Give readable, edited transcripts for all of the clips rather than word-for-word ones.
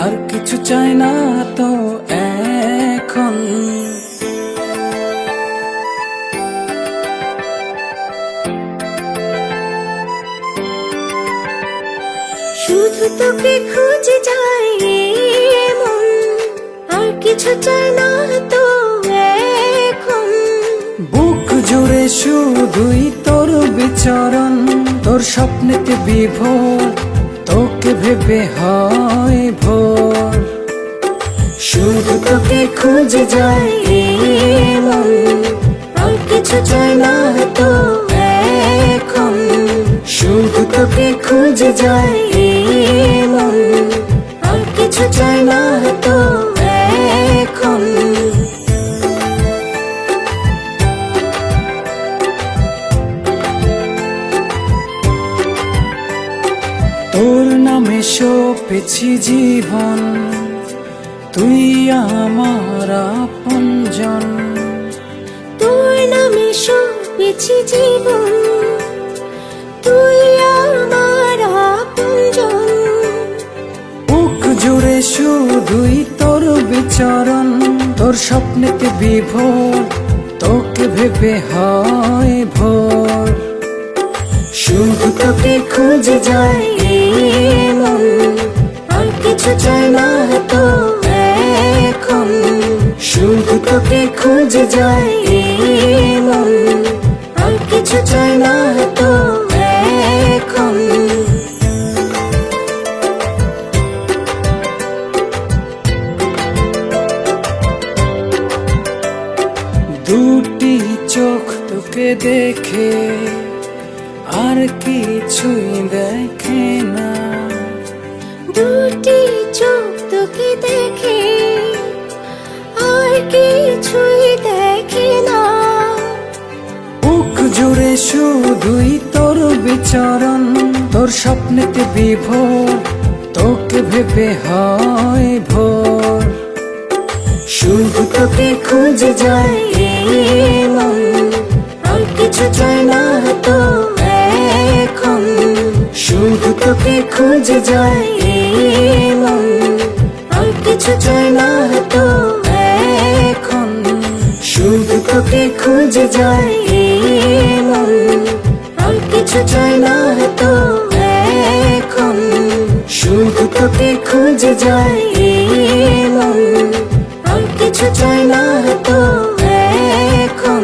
আর কিছু চাই না তো এখন। শুধু তোকে খুঁজে যায় মন, আর কিছু চাই না তো এখন। বুক জুড়ে শুধুই তোর বিচরণ, তোর স্বপ্নেতে বিভোর, তোকে ভেবে হয় ভোর। শুধু তোকে খুঁজে যায় মন, আর কিছু চাই না তো এখন। শুধু তোকে খুঁজে যায় মন, আর কিছু চাই না তো এখন। তোর নামে সপেছি জীবন, তুই আমার আপনজন। তোর নামে সপেছি জীবন, তুই আমার আপনজন। বুক জুড়ে শুধুই তোর বিচরণ, তোর স্বপ্নেতে বিভোর, তোকে ভেবে হয় ভোর। শুধু তোকে খুঁজে যায় মন, আর কিছু চাই না তো এখন। শুধু তোকে খুঁজে যায় মন, আর কিছু চাই না তো এখন। দুটি চোখ তোকে দেখে আর কিছুই দেখে না। দুটি চোখ তোকে দেখে আর কিছুই দেখে না। বুক জুড়ে শুধুই তোর বিচরণ, তোর স্বপ্নেতে বিভোর, তোকে ভেবে হয় ভোর। শুধু তোকে খুঁজে যায় মন, আর কিছু চাই না তো এখন। শুধু তোকে খুঁজে যায় মন, আর কিছু চাই না তো এখন। শুধু তোকে খুঁজে যায় মন, আর কিছু চাই না তো এখন। শুধু তোকে খুঁজে যায় মন, আর কিছু চাই না তো এখন।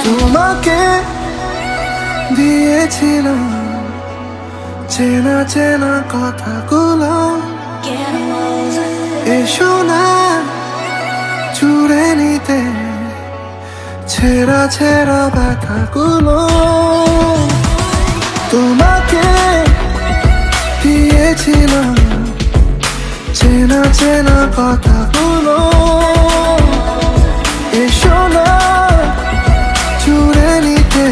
তোমাকে দিয়েছিলাম চেনা চেনা কথাগুলো, এসো না চুড়ে নিতে ছেঁড়া ছেঁড়া ব্যথাগুলো। তোমাকে দিয়েছিলাম চেনা চেনা কথাগুলো, এসো না চুড়ে নিতে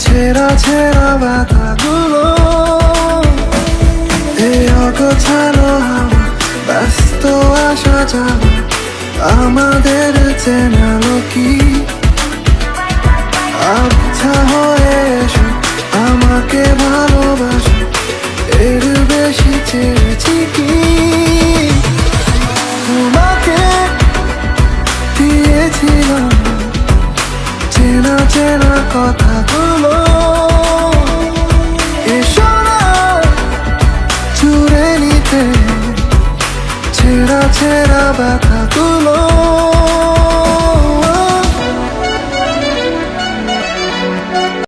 ছেঁড়া ছেঁড়া ব্যথাগুলো। এই অগোছালো হাওয়া, ব্যস্ত আসা যাওয়া, আমাদের চেনালো কি? আচ্ছা হয়ে এসো আমাকে ভালোবাসো, এর বেশি চেয়েছি কি? তোমাকে দিয়েছিলাম চেনা চেনা কথা